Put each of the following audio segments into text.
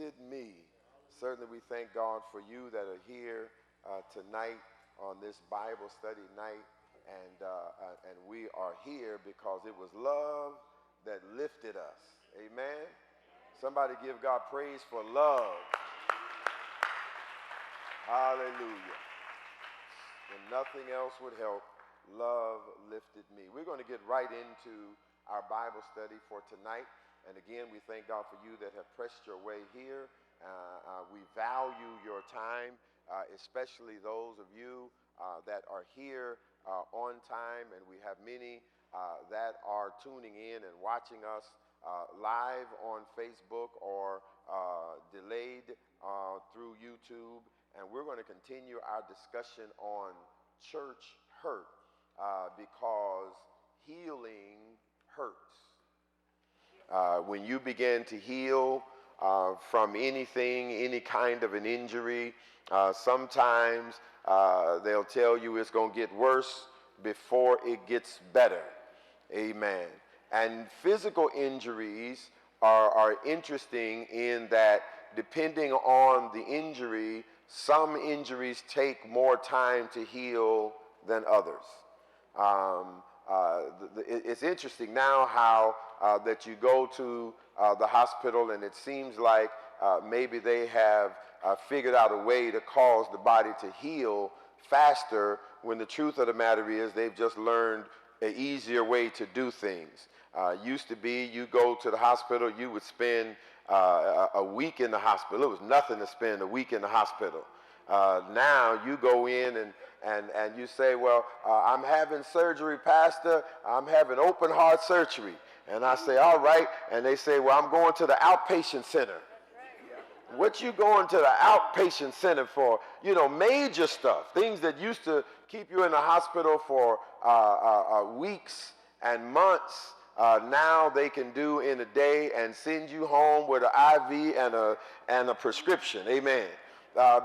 lifted me. Certainly we thank God for you that are here tonight on this Bible study night. And we are here because it was love that lifted us. Amen. Somebody give God praise for love. Hallelujah. When nothing else would help, love lifted me. We're going to get right into our Bible study for tonight. And again, we thank God for you that have pressed your way here. We value your time, especially those of you that are here on time. And we have many that are tuning in and watching us live on Facebook or delayed through YouTube. And we're going to continue our discussion on church hurt because healing hurts. When you begin to heal from anything, any kind of an injury, sometimes they'll tell you it's going to get worse before it gets better. Amen. And physical injuries are interesting in that depending on the injury, some injuries take more time to heal than others. It's interesting now how that you go to the hospital and it seems like maybe they have figured out a way to cause the body to heal faster, when the truth of the matter is they've just learned an easier way to do things. Used to be you go to the hospital, you would spend a week in the hospital. It was nothing to spend a week in the hospital. Now you go in and you say, well, I'm having surgery, Pastor. I'm having open heart surgery. And I say, all right. And they say, well, I'm going to the outpatient center. What you going to the outpatient center for? You know, major stuff, things that used to keep you in the hospital for weeks and months. Now they can do in a day and send you home with an IV and a prescription. Amen.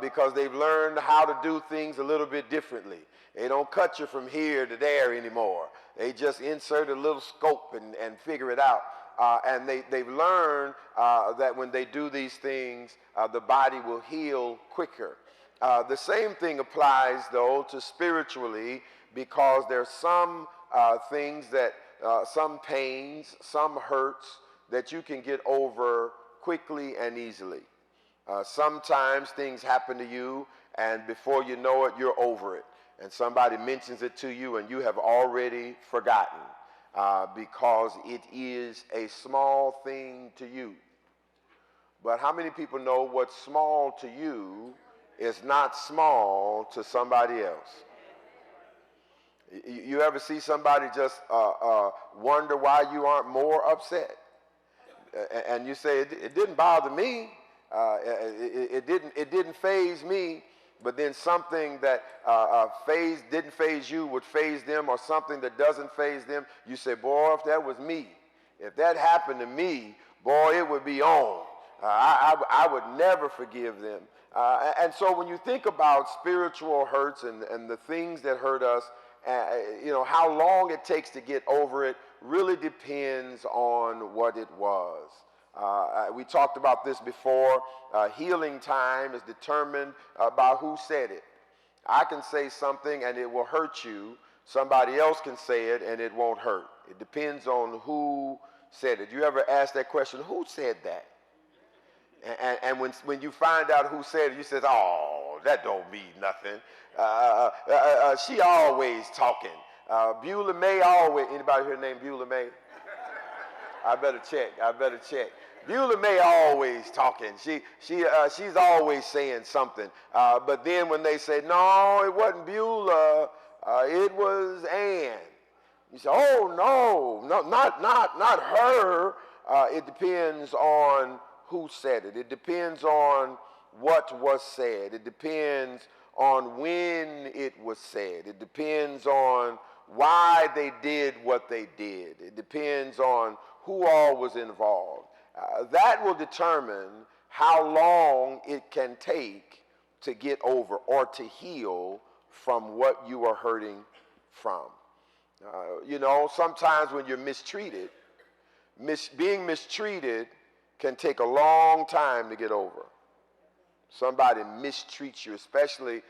Because they've learned how to do things a little bit differently. They don't cut you from here to there anymore. They just insert a little scope and figure it out. And they've learned that when they do these things, the body will heal quicker. The same thing applies, though, to spiritually, because there's some things that, some pains, some hurts that you can get over quickly and easily. Sometimes things happen to you, and before you know it, you're over it. And somebody mentions it to you, and you have already forgotten because it is a small thing to you. But how many people know what's small to you is not small to somebody else? You ever see somebody just wonder why you aren't more upset? And you say, it didn't bother me. It didn't faze me, but then something that didn't faze you would faze them, or something that doesn't faze them. You say, boy, if that was me, if that happened to me, boy, it would be on. I would never forgive them. And so when you think about spiritual hurts and the things that hurt us, you know, how long it takes to get over it really depends on what it was. We talked about this before. Healing time is determined by who said it. I can say something and it will hurt you. Somebody else can say it and it won't hurt. It depends on who said it. You ever ask that question, who said that? And when you find out who said it, you say, oh, that don't mean nothing. She always talking. Beulah May always, anybody here named Beulah May? I better check. Beulah May always talking. She's always saying something. But then when they say, no, it wasn't Beulah, it was Ann. You say, oh, no, not her. It depends on who said it. It depends on what was said. It depends on when it was said. It depends on why they did what they did. It depends on who all was involved. That will determine how long it can take to get over or to heal from what you are hurting from. You know, sometimes when you're mistreated, being mistreated can take a long time to get over. Somebody mistreats you, especially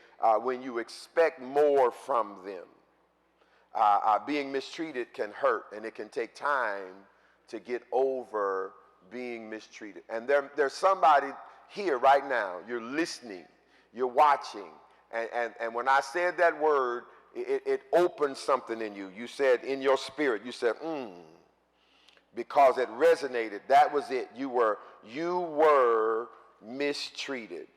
when you expect more from them. Being mistreated can hurt, and it can take time to get over being mistreated. And there's somebody here right now. You're listening, you're watching, and when I said that word, it opened something in you. You said in your spirit, you said, because it resonated. That was it. You were mistreated.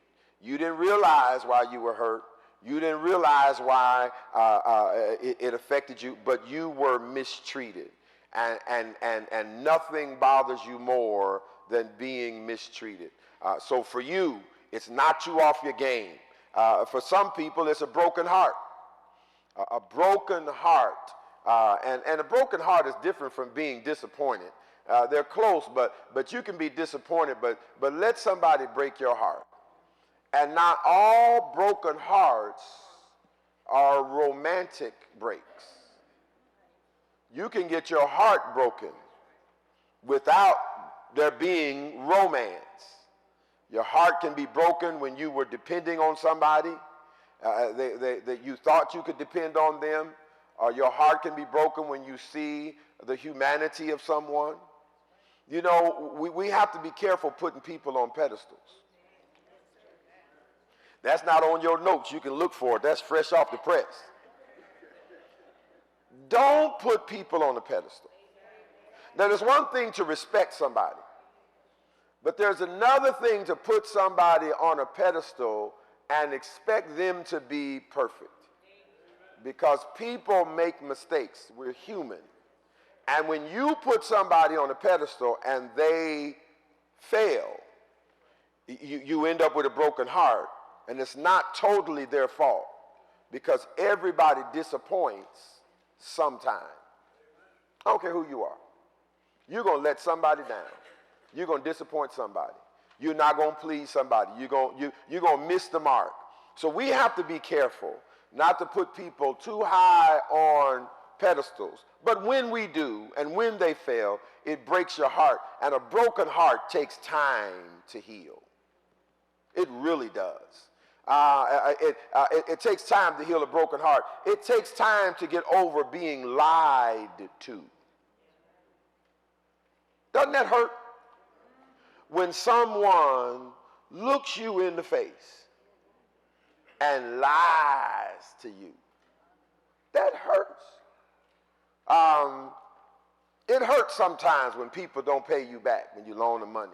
You didn't realize why you were hurt. You didn't realize why it affected you, but you were mistreated. And nothing bothers you more than being mistreated. So for you, it's not you off your game. For some people, it's a broken heart. A broken heart. And a broken heart is different from being disappointed. They're close, but you can be disappointed, but let somebody break your heart. And not all broken hearts are romantic breaks. You can get your heart broken without there being romance. Your heart can be broken when you were depending on somebody that you thought you could depend on them. Your heart can be broken when you see the humanity of someone. You know, we have to be careful putting people on pedestals. That's not on your notes. You can look for it. That's fresh off the press. Don't put people on a pedestal. Now, there's one thing to respect somebody, but there's another thing to put somebody on a pedestal and expect them to be perfect. Because people make mistakes. We're human. And when you put somebody on a pedestal and they fail, you end up with a broken heart. And it's not totally their fault, because everybody disappoints sometime. I don't care who you are. You're going to let somebody down. You're going to disappoint somebody. You're not going to please somebody. You're going to miss the mark. So we have to be careful not to put people too high on pedestals. But when we do, and when they fail, it breaks your heart. And a broken heart takes time to heal. It really does. It takes time to heal a broken heart. It takes time to get over being lied to. Doesn't that hurt? When someone looks you in the face and lies to you, that hurts. It hurts sometimes when people don't pay you back when you loan them money.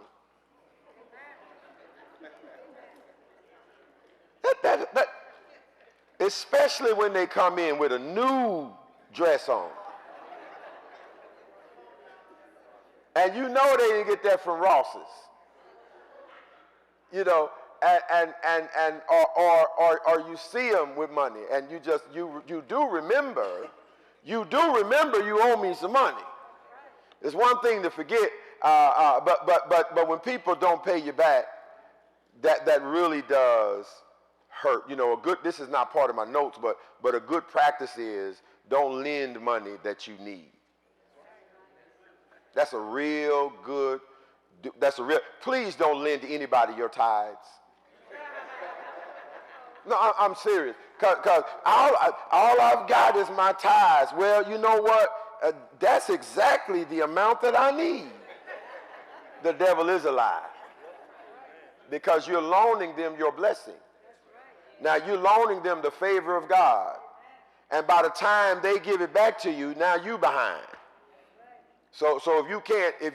Especially when they come in with a new dress on. And you know they didn't get that from Ross's. You know, or you see them with money and you do remember you owe me some money. It's one thing to forget, but when people don't pay you back, that really does hurt. You know, this is not part of my notes, but a good practice is don't lend money that you need. Please don't lend to anybody your tithes. No, I'm serious. Because all I've got is my tithes. Well, you know what? That's exactly the amount that I need. The devil is a lie. Because you're loaning them your blessing. Now you're loaning them the favor of God. And by the time they give it back to you, now you behind. So if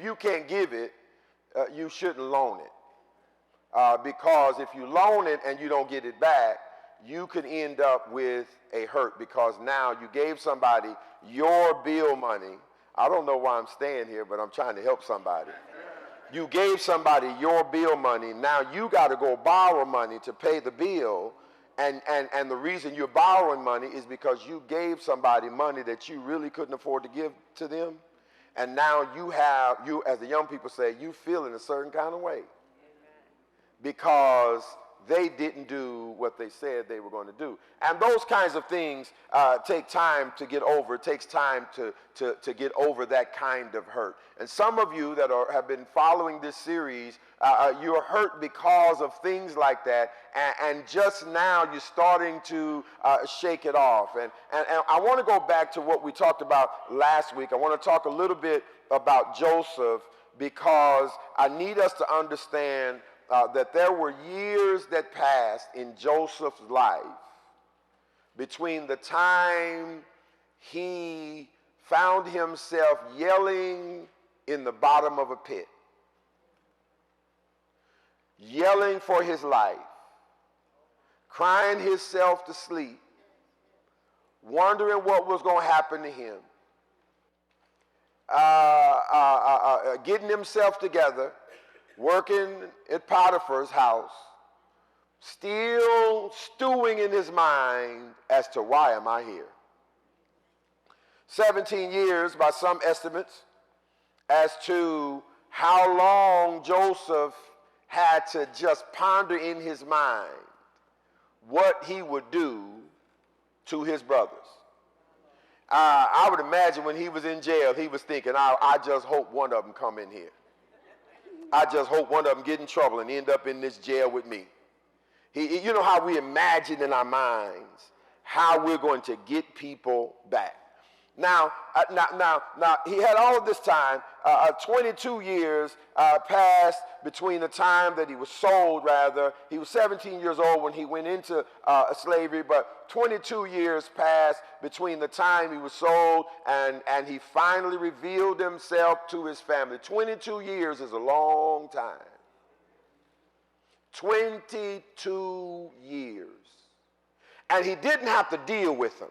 you can't give it, you shouldn't loan it. Because if you loan it and you don't get it back, you could end up with a hurt, because now you gave somebody your bill money. I don't know why I'm staying here, but I'm trying to help somebody. You gave somebody your bill money. Now you got to go borrow money to pay the bill. And the reason you're borrowing money is because you gave somebody money that you really couldn't afford to give to them. And now you, as the young people say, you feel in a certain kind of way. Because they didn't do what they said they were going to do. And those kinds of things take time to get over. It takes time to get over that kind of hurt. And some of you that have been following this series, you're hurt because of things like that, and just now you're starting to shake it off. And I want to go back to what we talked about last week. I want to talk a little bit about Joseph, because I need us to understand that there were years that passed in Joseph's life between the time he found himself yelling in the bottom of a pit, yelling for his life, crying himself to sleep, wondering what was going to happen to him, getting himself together, working at Potiphar's house, still stewing in his mind as to why am I here. 17 years by some estimates as to how long Joseph had to just ponder in his mind what he would do to his brothers. I would imagine when he was in jail, he was thinking, I just hope one of them come in here. I just hope one of them get in trouble and end up in this jail with me. You know how we imagine in our minds how we're going to get people back. Now, he had all of this time, 22 years passed between the time that he was sold, rather. He was 17 years old when he went into slavery, but 22 years passed between the time he was sold and he finally revealed himself to his family. 22 years is a long time. 22 years. And he didn't have to deal with them.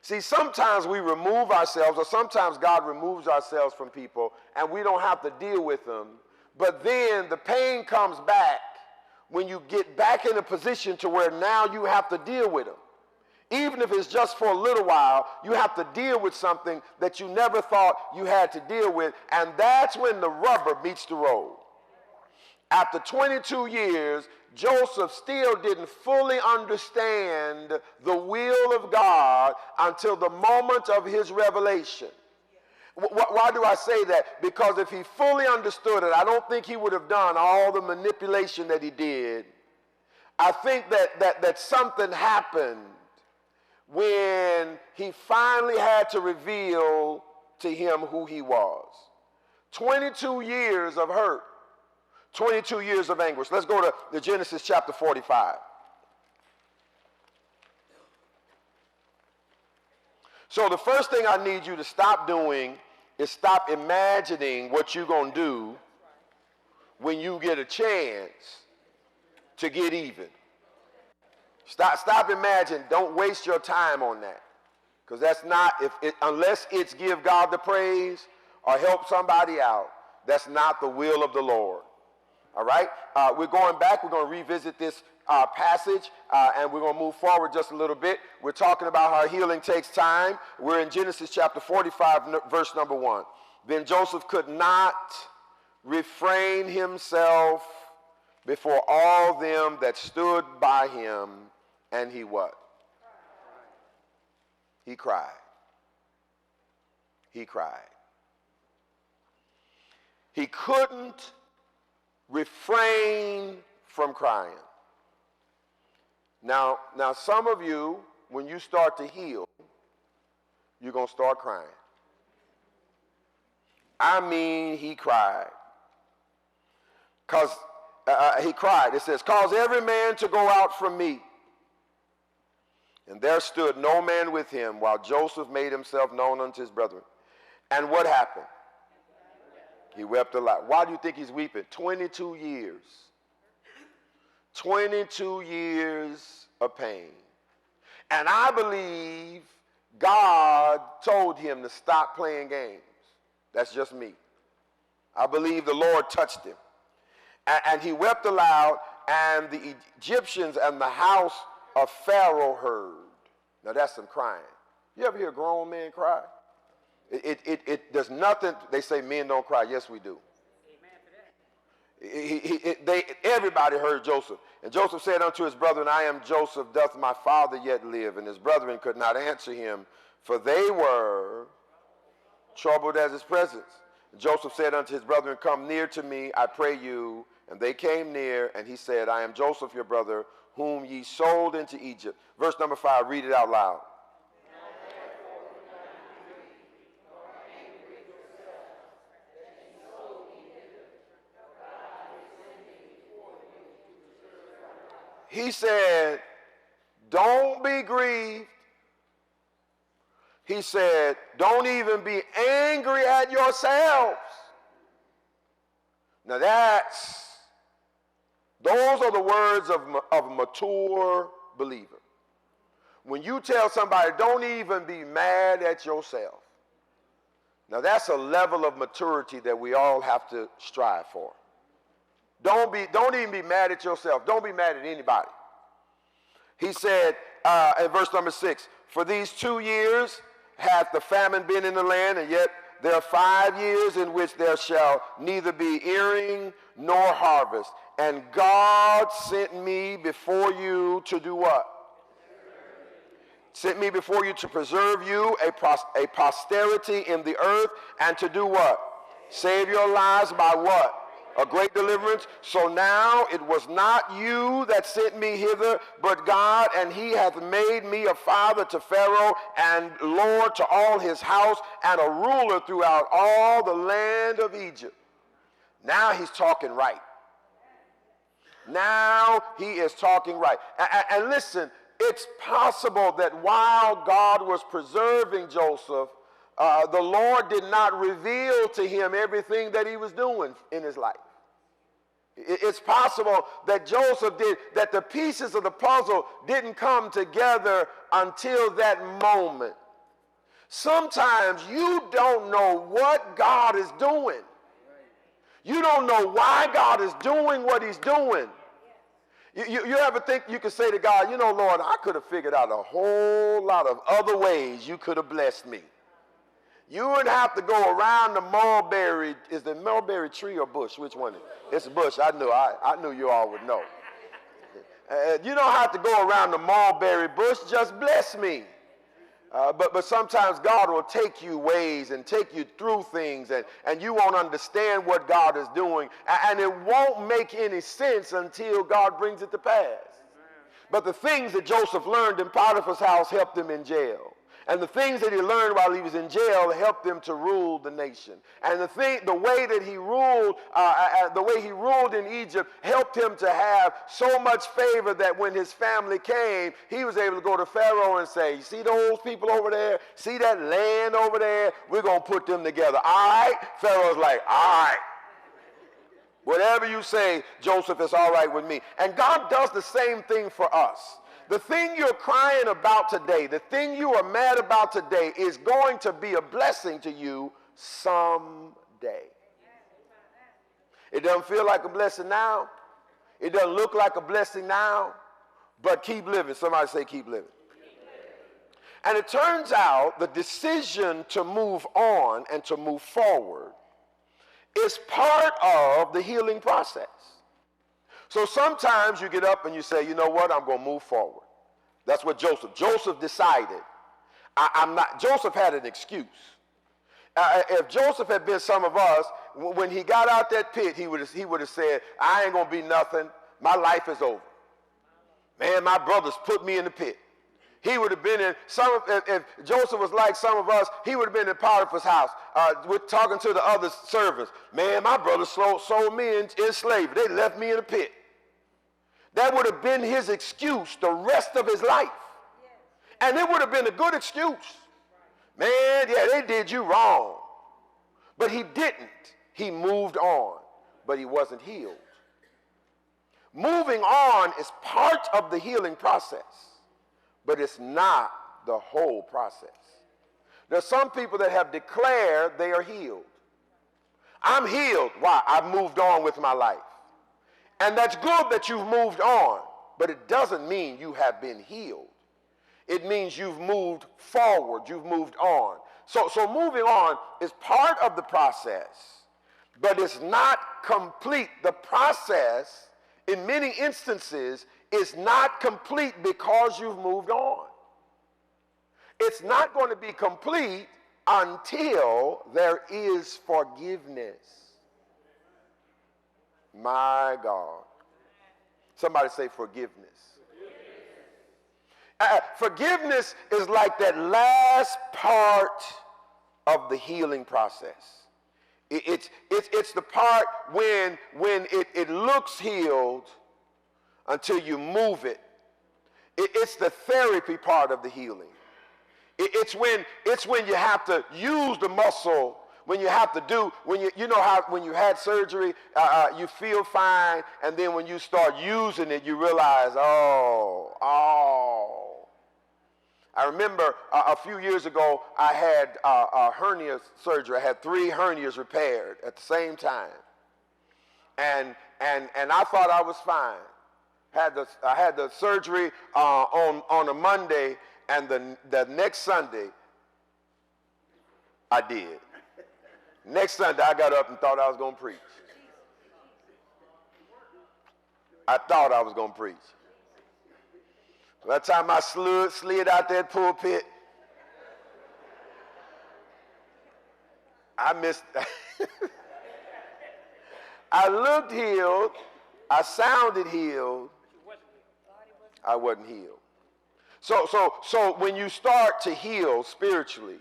See, sometimes we remove ourselves, or sometimes God removes ourselves from people, and we don't have to deal with them. But then the pain comes back when you get back in a position to where now you have to deal with them. Even if it's just for a little while, you have to deal with something that you never thought you had to deal with, and that's when the rubber meets the road. After 22 years, Joseph still didn't fully understand the will of God until the moment of his revelation. Why do I say that? Because if he fully understood it, I don't think he would have done all the manipulation that he did. I think that something happened when he finally had to reveal to him who he was. 22 years of hurt. 22 years of anguish. Let's go to Genesis chapter 45. So the first thing I need you to stop doing is stop imagining what you're going to do when you get a chance to get even. Stop imagining. Don't waste your time on that. Because that's not, unless it's give God the praise or help somebody out, that's not the will of the Lord. All right, we're going back. We're going to revisit this passage, and we're going to move forward just a little bit. We're talking about how healing takes time. We're in Genesis chapter 45, verse number 1. Then Joseph could not refrain himself before all them that stood by him, and he what? He cried. He cried. He couldn't refrain from crying. Now some of you, when you start to heal, you're going to start crying. I mean, he cried. Because he cried. It says, cause every man to go out from me. And there stood no man with him while Joseph made himself known unto his brethren. And what happened? He wept a lot. Why do you think he's weeping? 22 years. 22 years of pain. And I believe God told him to stop playing games. That's just me. I believe the Lord touched him. And he wept aloud, and the Egyptians and the house of Pharaoh heard. Now that's some crying. You ever hear a grown man cry? There's nothing, they say men don't cry. Yes, we do. Everybody heard Joseph. And Joseph said unto his brethren, I am Joseph, doth my father yet live? And his brethren could not answer him, for they were troubled at his presence. And Joseph said unto his brethren, come near to me, I pray you. And they came near, and he said, I am Joseph your brother, whom ye sold into Egypt. Verse number 5, read it out loud. He said, don't be grieved. He said, don't even be angry at yourselves. Now those are the words of a mature believer. When you tell somebody, don't even be mad at yourself. Now that's a level of maturity that we all have to strive for. Don't even be mad at yourself. Don't be mad at anybody. He said in verse number 6, for these 2 years hath the famine been in the land, and yet there are 5 years in which there shall neither be earing nor harvest. And God sent me before you to do what? Sent me before you to preserve you a posterity in the earth, and to do what? Save your lives by what? A great deliverance. So now it was not you that sent me hither, but God, and he hath made me a father to Pharaoh, and Lord to all his house, and a ruler throughout all the land of Egypt. Now he's talking right. Now he is talking right. And listen, it's possible that while God was preserving Joseph, the Lord did not reveal to him everything that he was doing in his life. It's possible that that the pieces of the puzzle didn't come together until that moment. Sometimes you don't know what God is doing. You don't know why God is doing what he's doing. You ever think you could say to God, you know, Lord, I could have figured out a whole lot of other ways you could have blessed me. You wouldn't have to go around the mulberry. Is the mulberry tree or bush? Which one? It's a bush. I knew you all would know. You don't have to go around the mulberry bush. Just bless me. But sometimes God will take you ways and take you through things, and you won't understand what God is doing. And it won't make any sense until God brings it to pass. But the things that Joseph learned in Potiphar's house helped him in jail. And the things that he learned while he was in jail helped him to rule the nation. And the way that he ruled, the way he ruled in Egypt helped him to have so much favor that when his family came, he was able to go to Pharaoh and say, you see those people over there? See that land over there? We're going to put them together. All right? Pharaoh's like, all right. Whatever you say, Joseph, is all right with me. And God does the same thing for us. The thing you're crying about today, the thing you are mad about today is going to be a blessing to you someday. It doesn't feel like a blessing now. It doesn't look like a blessing now, but keep living. Somebody say keep living. And it turns out the decision to move on and to move forward is part of the healing process. So sometimes you get up and you say, you know what, I'm going to move forward. That's what Joseph decided. Joseph had an excuse. If Joseph had been some of us, when he got out that pit, he would have said, I ain't going to be nothing. My life is over. Man, my brothers put me in the pit. He would have been if Joseph was like some of us, he would have been in Potiphar's house talking to the other servants. Man, my brothers sold me in slavery. They left me in a pit. That would have been his excuse the rest of his life. And it would have been a good excuse. Man, yeah, they did you wrong. But he didn't. He moved on, but he wasn't healed. Moving on is part of the healing process, but it's not the whole process. There's some people that have declared they are healed. I'm healed. Why? I've moved on with my life. And that's good that you've moved on, but it doesn't mean you have been healed. It means you've moved forward, you've moved on. So moving on is part of the process, but it's not complete. The process, in many instances, is not complete because you've moved on. It's not going to be complete until there is forgiveness. My God. Somebody say forgiveness. Forgiveness is like that last part of the healing process. It's the part when it looks healed until you move it. It's the therapy part of the healing. It's when you have to use the muscle, when you have to do, when you know how when you had surgery, you feel fine, and then when you start using it, you realize, oh. I remember a few years ago, I had a hernia surgery. I had 3 hernias repaired at the same time, and I thought I was fine. I had the surgery on a Monday, and the next Sunday, I did. Next Sunday, I got up and thought I was going to preach. I thought I was going to preach. By the time I slid out that pulpit, I missed. I looked healed. I sounded healed. I wasn't healed. So when you start to heal spiritually,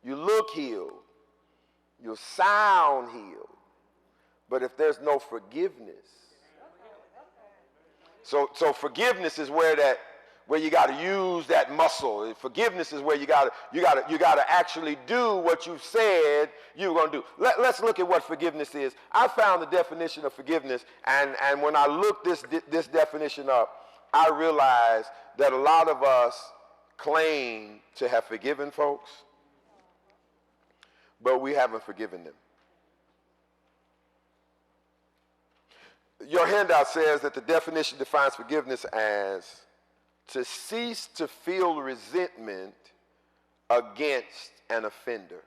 you look healed, you sound healed, but if there's no forgiveness, so forgiveness is where you got to use that muscle. Forgiveness is where you got to actually do what you said you were going to do. Let's look at what forgiveness is. I found the definition of forgiveness, and when I looked this definition up, I realized that a lot of us claim to have forgiven folks, but we haven't forgiven them. Your handout says that the definition defines forgiveness as to cease to feel resentment against an offender.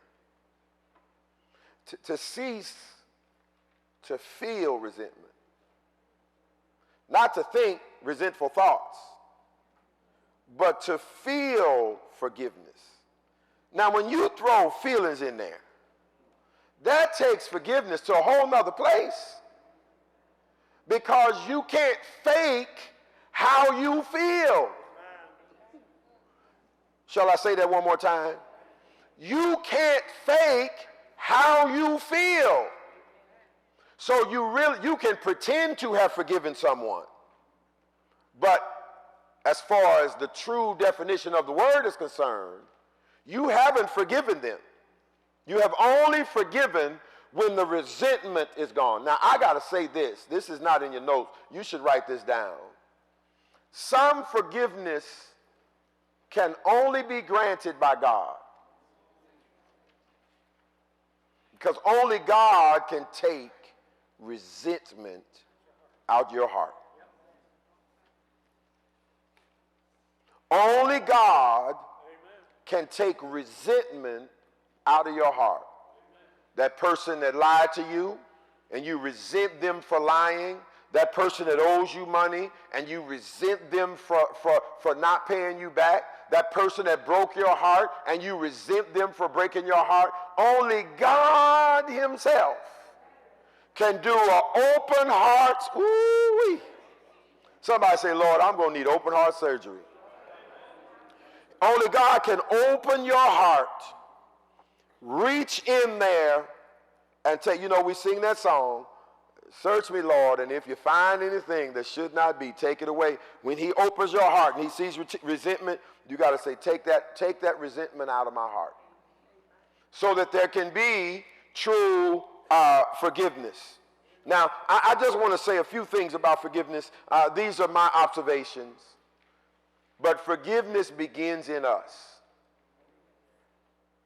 To cease to feel resentment. Not to think resentful thoughts, but to feel forgiveness. Now, when you throw feelings in there, that takes forgiveness to a whole nother place, because you can't fake how you feel. Shall I say that one more time? You can't fake how you feel. So you can pretend to have forgiven someone, but as far as the true definition of the word is concerned, you haven't forgiven them. You have only forgiven when the resentment is gone. Now, I got to say this. This is not in your notes. You should write this down. Some forgiveness can only be granted by God, because only God can take resentment out your heart. Only God can take resentment out of your heart. That person that lied to you and you resent them for lying, that person that owes you money and you resent them for not paying you back, that person that broke your heart and you resent them for breaking your heart, only God himself can do an open heart. Ooh-wee. Somebody say, Lord, I'm going to need open heart surgery. Only God can open your heart, reach in there, and say, we sing that song, search me, Lord, and if you find anything that should not be, take it away. When he opens your heart and he sees resentment, you got to say, take that resentment out of my heart, so that there can be true forgiveness. Now, I just want to say a few things about forgiveness. These are my observations. But forgiveness begins in us.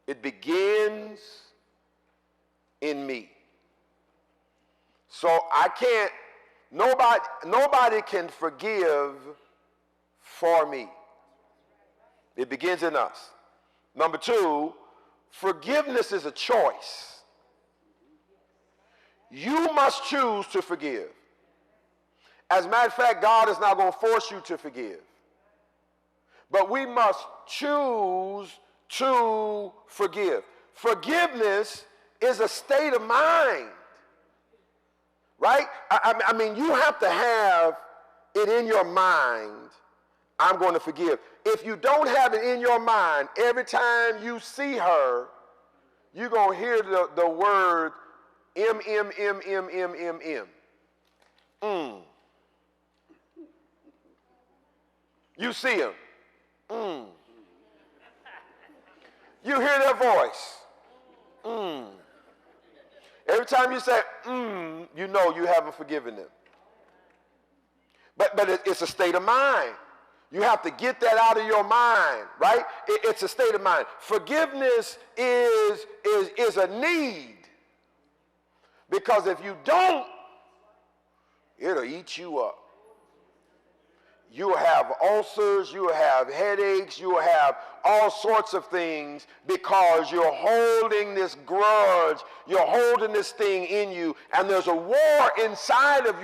It begins in me. So I can't, nobody can forgive for me. It begins in us. Number 2, forgiveness is a choice. You must choose to forgive. As a matter of fact, God is not going to force you to forgive. But we must choose to forgive. Forgiveness is a state of mind, right? I mean, you have to have it in your mind, I'm going to forgive. If you don't have it in your mind, every time you see her, you're going to hear the word M. You see him. You hear their voice. Every time you say, you know you haven't forgiven them. But it's a state of mind. You have to get that out of your mind, right? It's a state of mind. Forgiveness is a need. Because if you don't, it'll eat you up. You will have ulcers, you will have headaches, you will have all sorts of things because you're holding this grudge, you're holding this thing in you, and there's a war inside of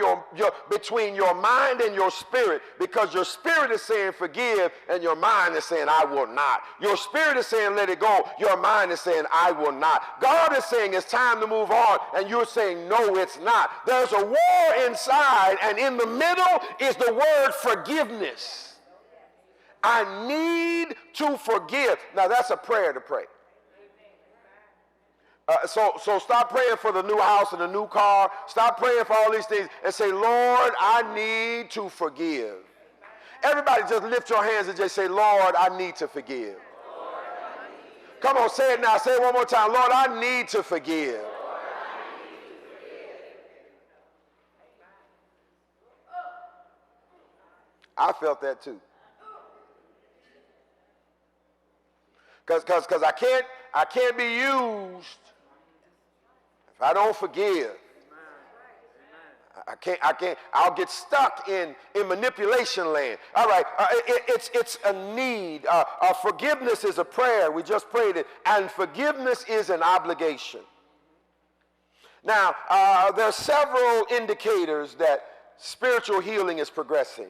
between your mind and your spirit, because your spirit is saying forgive and your mind is saying I will not. Your spirit is saying let it go, your mind is saying I will not. God is saying it's time to move on, and you're saying no, it's not. There's a war inside, and in the middle is the word forgiveness. I need to forgive. Now that's a prayer to pray. So stop praying for the new house and the new car. Stop praying for all these things and say, Lord, I need to forgive. Everybody just lift your hands and just say, Lord, I need to forgive. Come on, say it now. Say it one more time. Lord, I need to forgive. I felt that too. Because I can't be used if I don't forgive. I can't. I'll get stuck in manipulation land. All right, it's a need. Forgiveness is a prayer. We just prayed it, and forgiveness is an obligation. Now, there are several indicators that spiritual healing is progressing.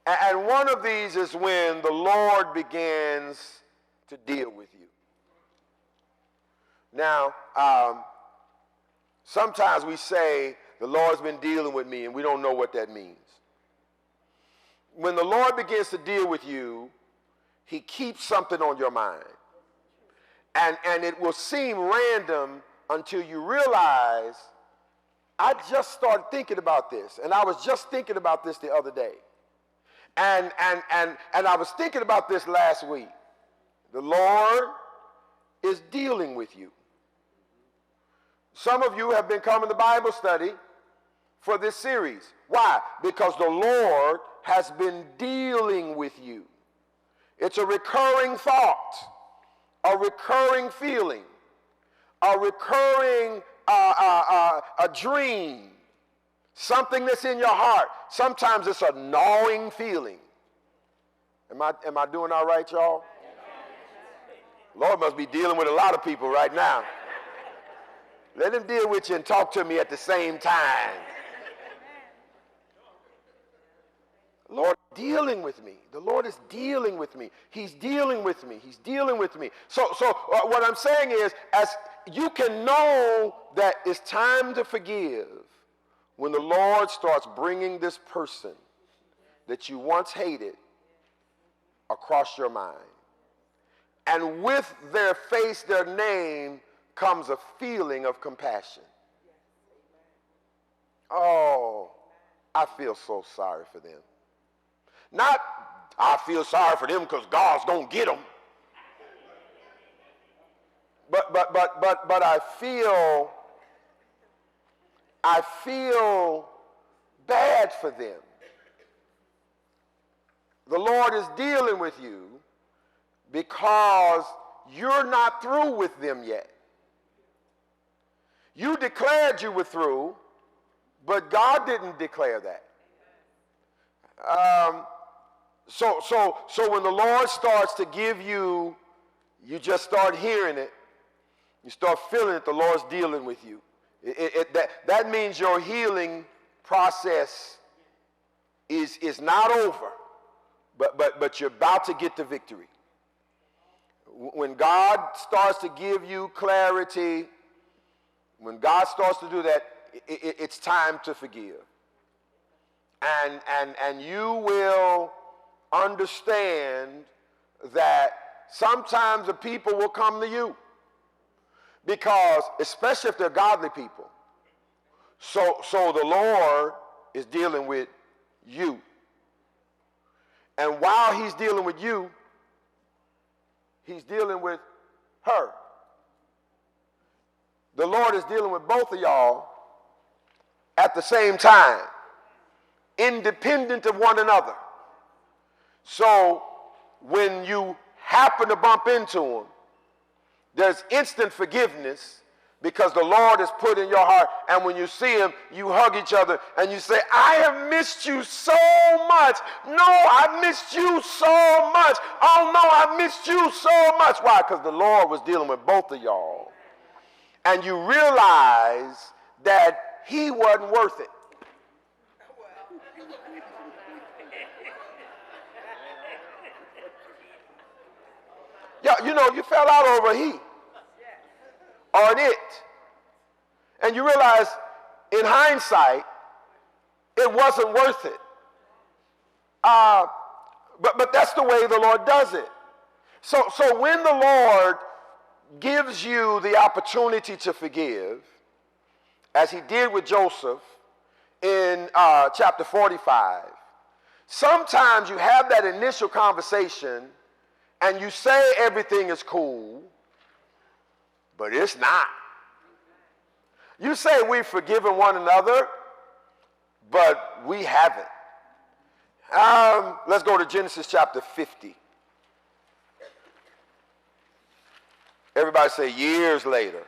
And one of these is when the Lord begins to deal with you. Now, sometimes we say, the Lord's been dealing with me, and we don't know what that means. When the Lord begins to deal with you, he keeps something on your mind. And it will seem random until you realize, I just started thinking about this, and I was just thinking about this the other day. And I was thinking about this last week. The Lord is dealing with you. Some of you have been coming to Bible study for this series. Why? Because the Lord has been dealing with you. It's a recurring thought, a recurring feeling, a recurring a dream. Something that's in your heart. Sometimes it's a gnawing feeling. Am I doing all right, y'all? Lord must be dealing with a lot of people right now. Let him deal with you and talk to me at the same time. Lord is dealing with me. The Lord is dealing with me. He's dealing with me. He's dealing with me. So what I'm saying is, as you can know that it's time to forgive when the Lord starts bringing this person that you once hated across your mind. And with their face, their name, comes a feeling of compassion. Oh, I feel so sorry for them. Not, I feel sorry for them because God's going to get them. But I feel bad for them. The Lord is dealing with you because you're not through with them yet. You declared you were through, but God didn't declare that. So when the Lord starts to give you, you just start hearing it. You start feeling it, the Lord's dealing with you. That means your healing process is not over, but you're about to get the victory. When God starts to give you clarity, when God starts to do that, it's time to forgive. And you will understand that sometimes the people will come to you, because especially if they're godly people. So the Lord is dealing with you. And while he's dealing with you, he's dealing with her. The Lord is dealing with both of y'all at the same time, independent of one another. So when you happen to bump into him, there's instant forgiveness, because the Lord has put in your heart, and when you see him, you hug each other and you say, I have missed you so much. No, I missed you so much. Oh no, I missed you so much. Why? Because the Lord was dealing with both of y'all. And you realize that he wasn't worth it. Yeah, you know, you fell out over a he or an it. And you realize, in hindsight, it wasn't worth it. But that's the way the Lord does it. So when the Lord gives you the opportunity to forgive, as he did with Joseph in chapter 45, sometimes you have that initial conversation and you say everything is cool, but it's not. You say we've forgiven one another, but we haven't. Let's go to Genesis chapter 50. Everybody say, years later.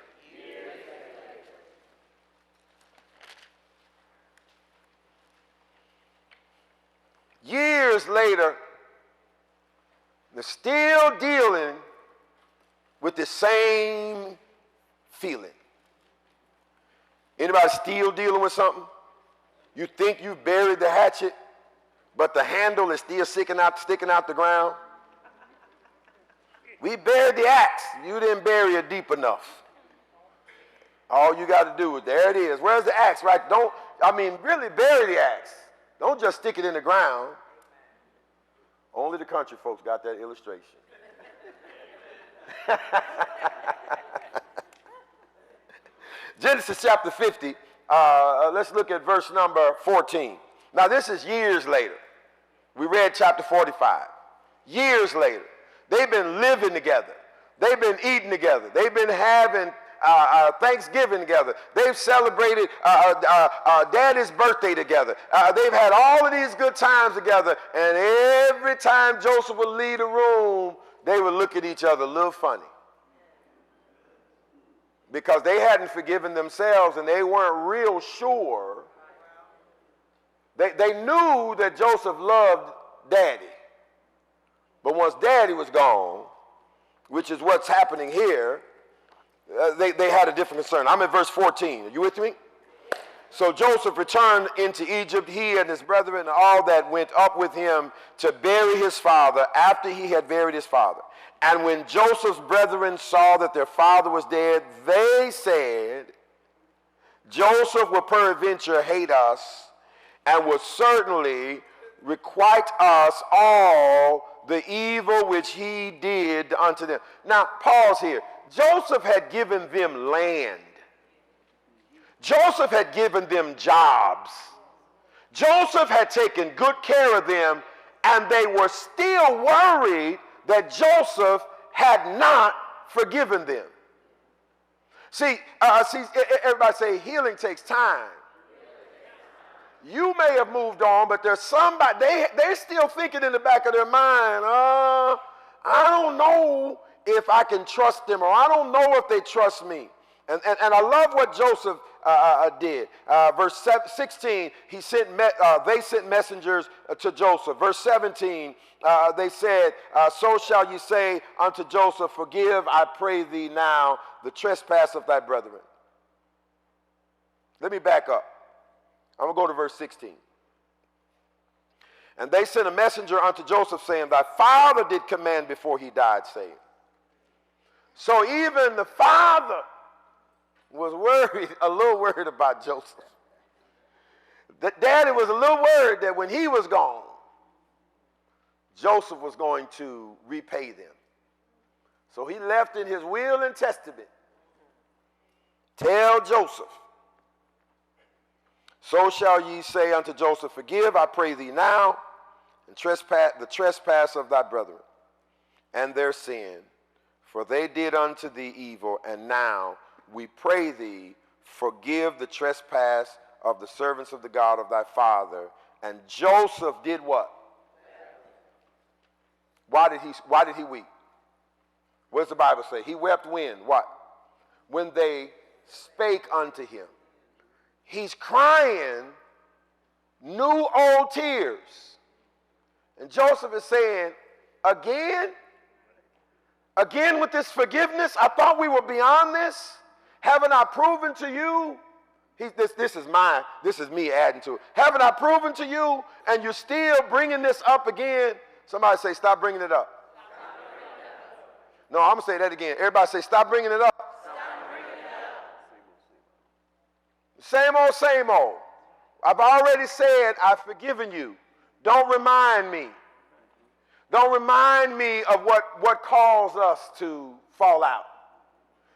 Years later, they're still dealing with the same feeling. Anybody still dealing with something? You think you buried the hatchet, but the handle is still sticking out the ground? We buried the axe. You didn't bury it deep enough. All you got to do is, there it is. Where's the axe? Right? Really bury the axe. Don't just stick it in the ground. Only the country folks got that illustration. Genesis chapter 50, let's look at verse number 14. Now this is years later. We read chapter 45. Years later. They've been living together. They've been eating together. They've been having Thanksgiving together. They've celebrated Daddy's birthday together. They've had all of these good times together. And every time Joseph would leave the room, they would look at each other a little funny, because they hadn't forgiven themselves and they weren't real sure. They knew that Joseph loved Daddy. But once Daddy was gone, which is what's happening here, they had a different concern. I'm at verse 14. Are you with me? So Joseph returned into Egypt, he and his brethren, and all that went up with him to bury his father after he had buried his father. And when Joseph's brethren saw that their father was dead, they said, Joseph will peradventure hate us, and will certainly requite us all the evil which he did unto them. Now, pause here. Joseph had given them land. Joseph had given them jobs. Joseph had taken good care of them, and they were still worried that Joseph had not forgiven them. See, everybody say healing takes time. You may have moved on, but there's somebody, they're still thinking in the back of their mind, I don't know if I can trust them, or I don't know if they trust me. And I love what Joseph did. Verse 16, they sent messengers to Joseph. Verse 17, they said, so shall you say unto Joseph, forgive, I pray thee now, the trespass of thy brethren. Let me back up. I'm going to go to verse 16. And they sent a messenger unto Joseph, saying, thy father did command before he died, saying. So even the father was worried, a little worried about Joseph. The daddy was a little worried that when he was gone, Joseph was going to repay them. So he left in his will and testament, tell Joseph, so shall ye say unto Joseph, forgive, I pray thee now, and the trespass of thy brethren, and their sin, for they did unto thee evil, and now we pray thee, forgive the trespass of the servants of the God of thy father. And Joseph did what? Why did he weep? What does the Bible say? He wept when? What? When they spake unto him. He's crying new old tears. And Joseph is saying, again with this forgiveness? I thought we were beyond this. Haven't I proven to you? This is me adding to it. Haven't I proven to you, and you're still bringing this up again? Somebody say, stop bringing it up. No, I'm going to say that again. Everybody say, stop bringing it up. Stop bringing it up. Same old. I've already said I've forgiven you. Don't remind me. Don't remind me of what caused us to fall out.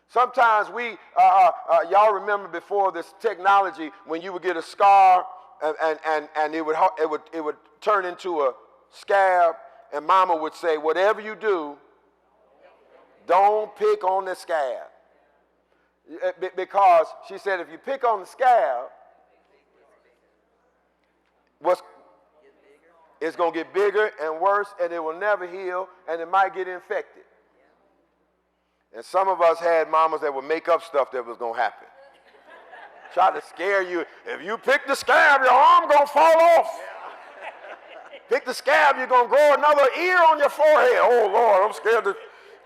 Sometimes y'all remember before this technology, when you would get a scar and it would turn into a scab, and mama would say, whatever you do, don't pick on the scab. Because she said, if you pick on the scab, it's going to get bigger and worse, and it will never heal, and it might get infected. And some of us had mamas that would make up stuff that was going to happen. Try to scare you. If you pick the scab, your arm going to fall off. Pick the scab, you're going to grow another ear on your forehead. Oh, Lord, I'm scared to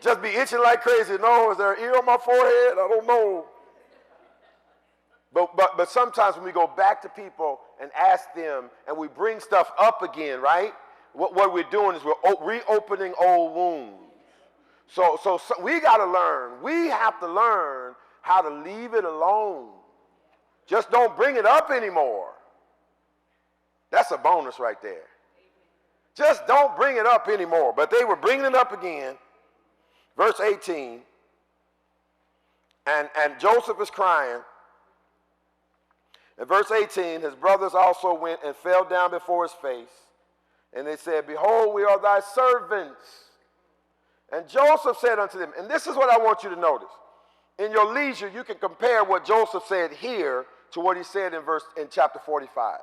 just be itching like crazy. No, is there an ear on my forehead? I don't know. But sometimes when we go back to people and ask them, and we bring stuff up again, right? What we're doing is we're reopening old wounds. So we got to learn. We have to learn how to leave it alone. Just don't bring it up anymore. That's a bonus right there. Just don't bring it up anymore. But they were bringing it up again. Verse 18. And Joseph is crying. In verse 18, his brothers also went and fell down before his face. And they said, behold, we are thy servants. And Joseph said unto them, and this is what I want you to notice. In your leisure, you can compare what Joseph said here to what he said in chapter 45.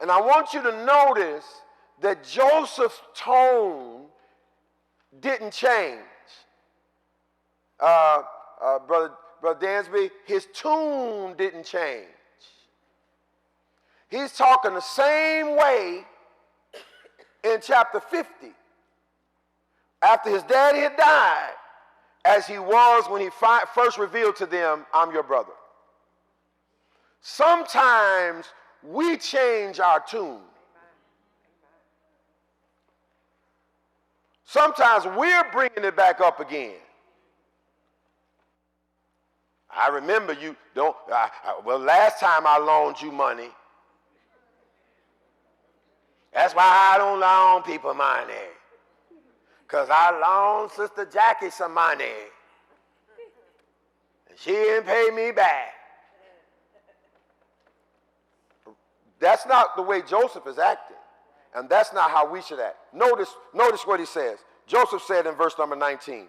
And I want you to notice that Joseph's tone didn't change. Brother Dansby, his tune didn't change. He's talking the same way in chapter 50. After his daddy had died, as he was when he first revealed to them, I'm your brother. Sometimes we change our tune. Sometimes we're bringing it back up again. I remember you don't, well, last time I loaned you money. That's why I don't loan people money. Because I loaned Sister Jackie some money. And she didn't pay me back. That's not the way Joseph is acting. And that's not how we should act. Notice what he says. Joseph said in verse number 19.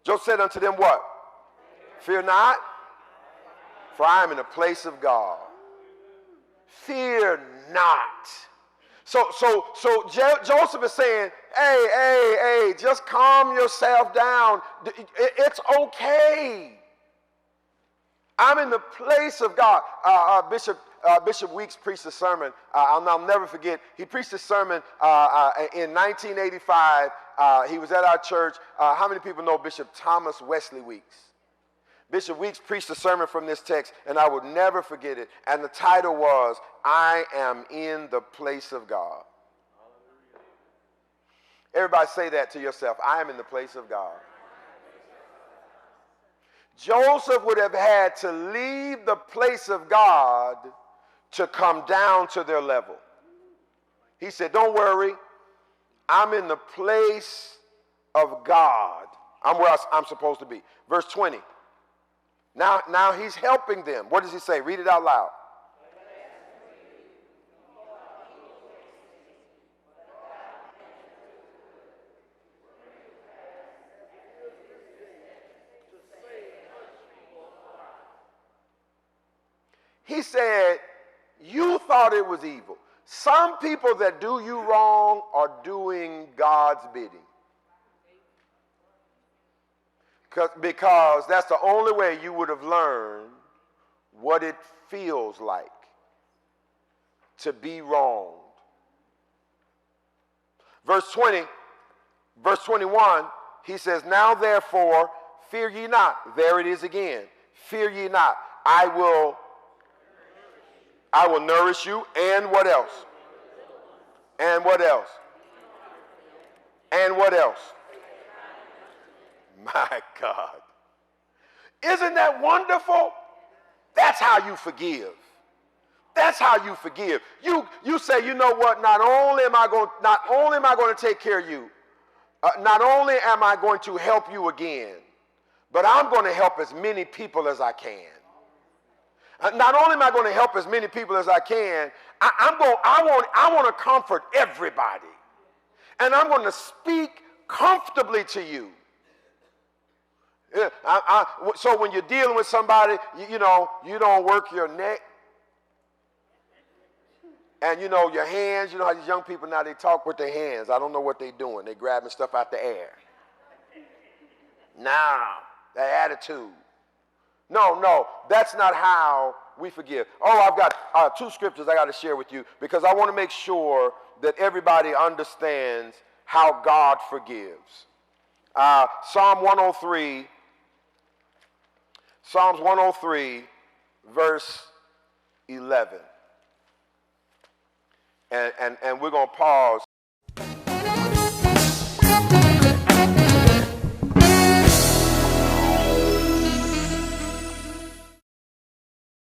Joseph said unto them what? Fear not, for I am in the place of God. Fear not. So Joseph is saying, hey, just calm yourself down. It's okay. I'm in the place of God. Bishop Weeks preached a sermon. I'll never forget. He preached a sermon in 1985. He was at our church. How many people know Bishop Thomas Wesley Weeks? Bishop Weeks preached a sermon from this text, and I would never forget it. And the title was, I am in the place of God. Everybody say that to yourself. I am in the place of God. Joseph would have had to leave the place of God to come down to their level. He said, don't worry. I'm in the place of God. I'm where I'm supposed to be. Verse 20. Now he's helping them. What does he say? Read it out loud. He said, you thought it was evil. Some people that do you wrong are doing God's bidding. Because that's the only way you would have learned what it feels like to be wronged. Verse 20, verse 21, he says, now therefore, fear ye not. There it is again. Fear ye not. I will nourish you. And what else? And what else? And what else? My God. Isn't that wonderful? That's how you forgive. That's how you forgive. You say, you know what? Not only am I going to take care of you, not only am I going to help you again, but I'm going to help as many people as I can. Not only am I going to help as many people as I can, I want to comfort everybody. And I'm going to speak comfortably to you. So when you're dealing with somebody, you don't work your neck. And your hands, how these young people now, they talk with their hands. I don't know what they're doing. They're grabbing stuff out the air. Nah, that attitude. No, that's not how we forgive. Oh, I've got 2 scriptures I got to share with you because I want to make sure that everybody understands how God forgives. Psalms 103, verse 11. And we're going to pause